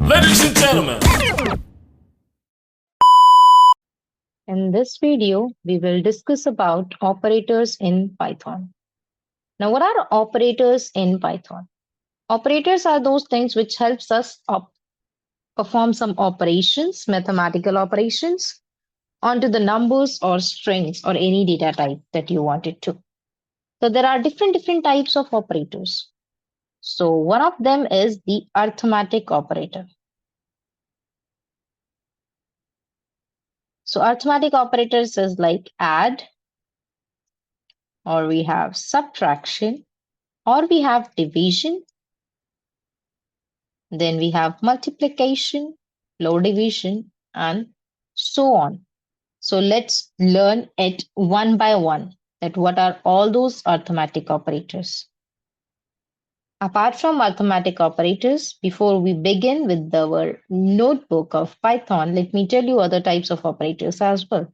Ladies and gentlemen, In this video, we will discuss about operators in Python. Now, what are operators in Python? Operators are those things which helps us perform some operations, mathematical operations, onto the numbers or strings or any data type that you want it to. So there are different types of operators. So one of them is the arithmetic operator. So arithmetic operators is like add, or we have subtraction, or we have division, then we have multiplication, low division, and so on. So let's learn it one by one, that what are all those arithmetic operators. Apart from arithmetic operators, before we begin with our notebook of Python, let me tell you other types of operators as well.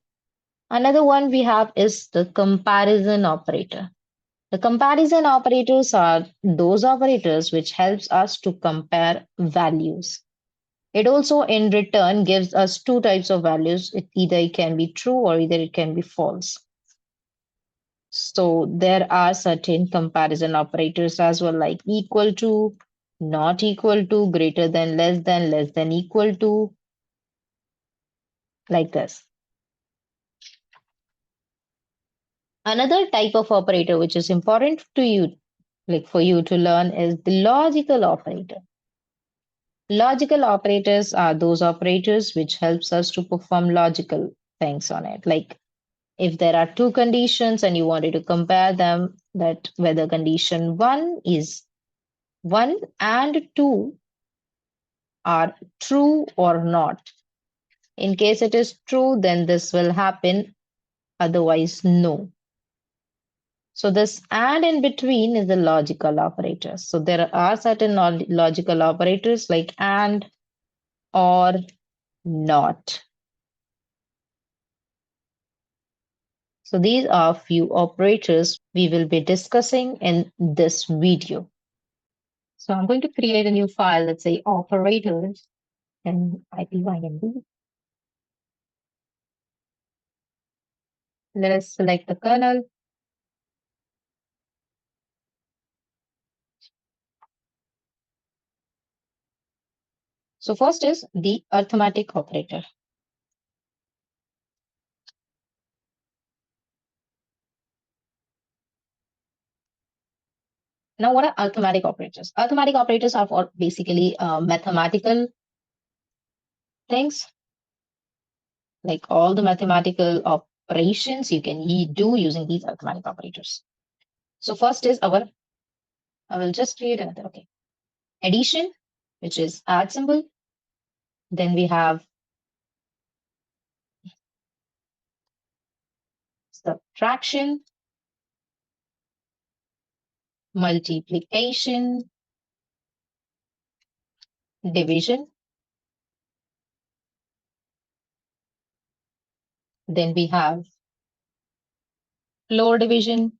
Another one we have is the comparison operator. The comparison operators are those operators which helps us to compare values. It also in return gives us two types of values. Either it can be true or either it can be false. So there are certain comparison operators as well, like equal to, not equal to, greater than, less than equal to, like this. Another type of operator which is important to you, like for you to learn, is the logical operator. Logical operators are those operators which helps us to perform logical things on it. Like if there are two conditions and you wanted to compare them, that whether condition 1 is 1 and 2 are true or not. In case it is true, then this will happen, otherwise no. So this and in between is the logical operator. So there are certain logical operators like and, or, not. So these are few operators we will be discussing in this video. So I'm going to create a new file, let's say operators and IPYNB. Let us select the kernel. So first is the arithmetic operator. Now, what are arithmetic operators? Arithmetic operators are for basically mathematical things, like all the mathematical operations you can do using these arithmetic operators. So first is I will just create another, okay. Addition, which is add symbol. Then we have subtraction, multiplication, division. Then we have floor division,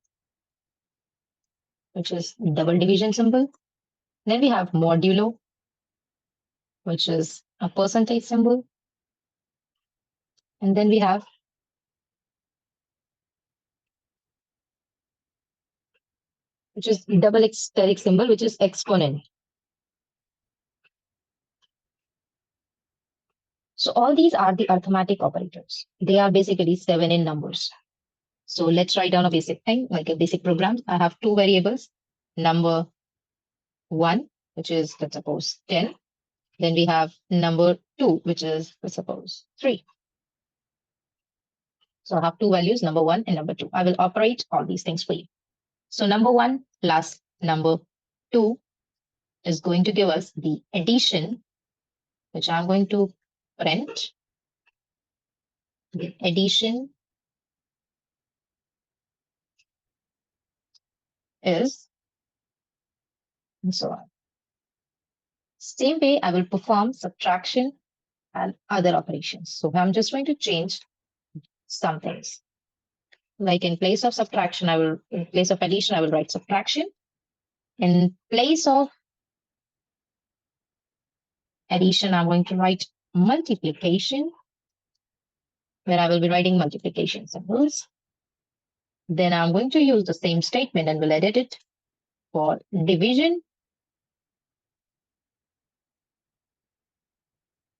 which is double division symbol. Then we have modulo, which is a percentage symbol. And then we have which is double steric symbol, which is exponent. So all these are the arithmetic operators. They are basically 7 in numbers. So let's write down a basic thing, like a basic program. I have two variables, number 1, which is, let's suppose, 10. Then we have number 2, which is, let's suppose, 3. So I have two values, number 1 and number 2. I will operate all these things for you. So number 1 plus number 2 is going to give us the addition, which I'm going to print. The addition is, and so on. Same way, I will perform subtraction and other operations. So I'm just going to change some things. Like in place of subtraction, in place of addition, I will write subtraction. In place of addition, I'm going to write multiplication, where I will be writing multiplication symbols. Then I'm going to use the same statement and will edit it for division.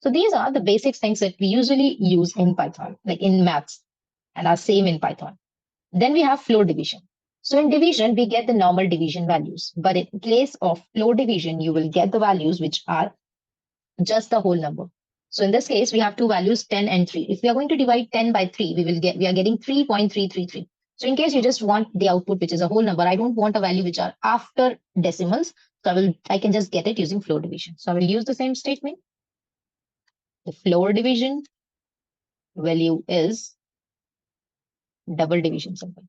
So these are the basic things that we usually use in Python, like in maths, and are same in Python. Then we have floor division. So in division, we get the normal division values. But in place of floor division, you will get the values which are just the whole number. So in this case, we have two values, 10 and 3. If we are going to divide 10 by 3, we are getting 3.333. So in case you just want the output, which is a whole number, I don't want a value which are after decimals. So I can just get it using floor division. So I will use the same statement. The floor division value is double division symbol.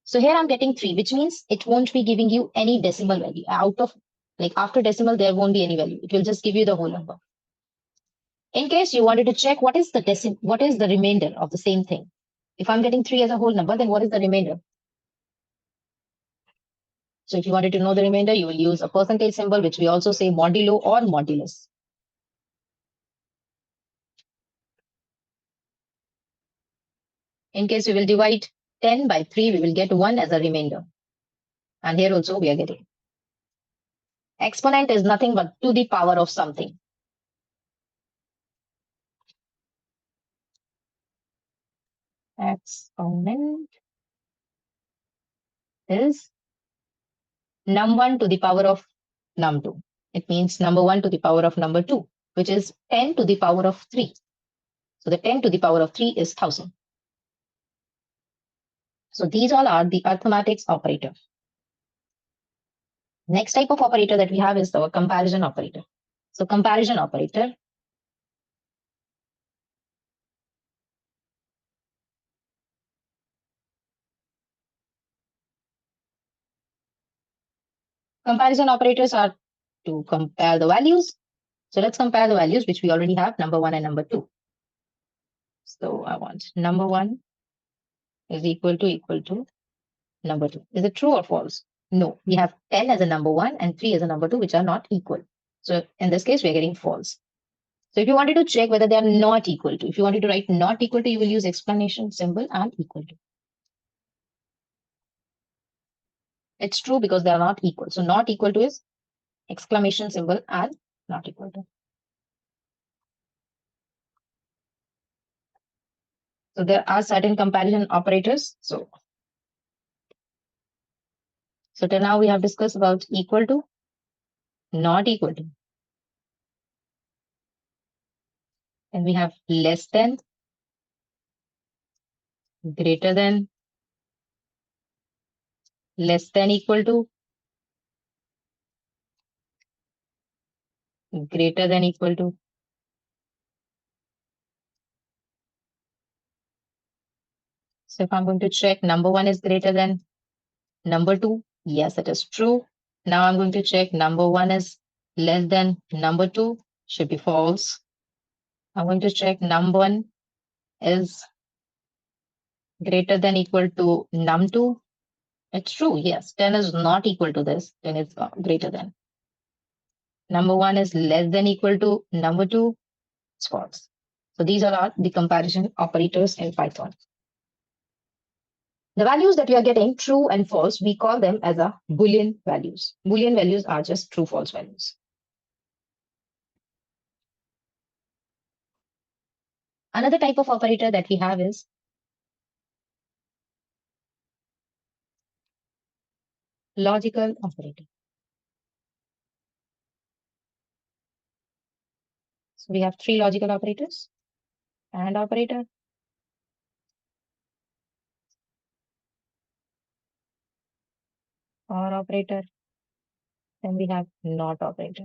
So here I'm getting 3, which means it won't be giving you any decimal value. Out of, like, after decimal, there won't be any value. It will just give you the whole number. In case you wanted to check what is the remainder of the same thing. If I'm getting 3 as a whole number, then what is the remainder? So if you wanted to know the remainder, you will use a percentage symbol, which we also say modulo or modulus. In case we will divide 10 by 3, we will get 1 as a remainder. And here also we are getting. Exponent is nothing but to the power of something. Exponent is num1 to the power of num2. It means number 1 to the power of number 2, which is 10 to the power of 3. So the 10 to the power of 3 is 1000. So these all are the arithmetics operator. Next type of operator that we have is the comparison operator. So comparison operator comparison operators are to compare the values. So let's compare the values which we already have, number 1 and number 2. So I want number 1 is equal to number 2. Is it true or false? No, we have 10 as a number 1 and 3 as a number 2, which are not equal. So in this case, we are getting false. So if you wanted to check whether they are not equal to, if you wanted to write not equal to, you will use explanation symbol and equal to. It's true because they are not equal. So not equal to is exclamation symbol and not equal to. So there are certain comparison operators. So till now we have discussed about equal to, not equal to. And we have less than, greater than, less than equal to, greater than equal to. So if I'm going to check number 1 is greater than number 2, yes, it is true. Now I'm going to check number 1 is less than number 2, should be false. I'm going to check number 1 is greater than equal to num2. It's true, yes. 10 is not equal to this, 10 is greater than. Number 1 is less than equal to number 2, it's false. So these are the comparison operators in Python. The values that we are getting, true and false, we call them as a Boolean values. Boolean values are just true, false values. Another type of operator that we have is logical operator. So we have 3 logical operators: AND operator, OR operator, then we have NOT operator.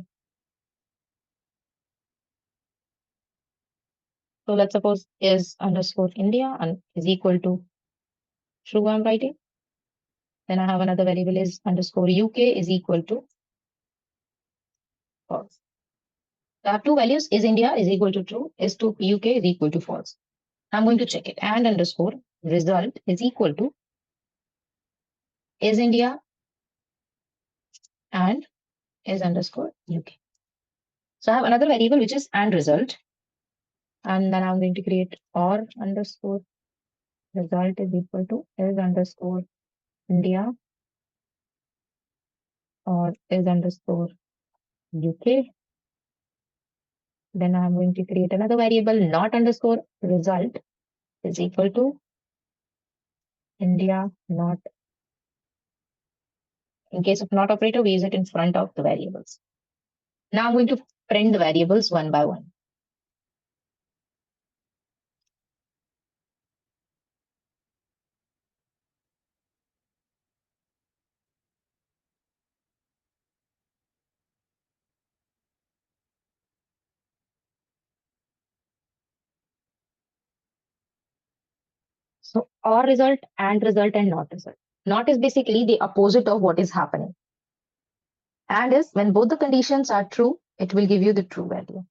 So let's suppose is underscore India and is equal to true, I'm writing. Then I have another variable is underscore UK is equal to false. So I have two values, is India is equal to true, is to UK is equal to false. I'm going to check it. And underscore result is equal to is India and is underscore UK. So I have another variable which is and result. And then I'm going to create or underscore result is equal to is underscore India or is underscore UK. Then I'm going to create another variable not underscore result is equal to India not. In case of not operator, we use it in front of the variables. Now I'm going to print the variables one by one. So or result, and result, and not result. Not is basically the opposite of what is happening. And is when both the conditions are true, it will give you the true value.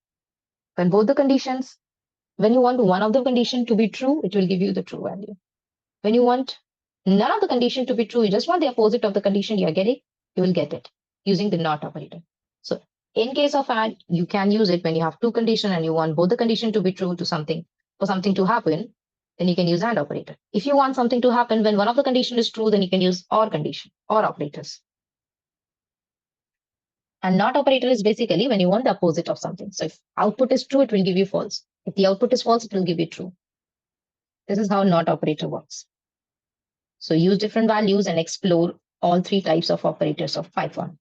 When both the conditions, when you want one of the condition to be true, it will give you the true value. When you want none of the condition to be true, you just want the opposite of the condition you are getting, you will get it using the not operator. So in case of and, you can use it when you have two conditions and you want both the condition to be true to something, for something to happen, then you can use and operator. If you want something to happen when one of the condition is true, then you can use or condition or operators. And not operator is basically when you want the opposite of something. So if output is true, it will give you false. If the output is false, it will give you true. This is how not operator works. So use different values and explore all three types of operators of Python.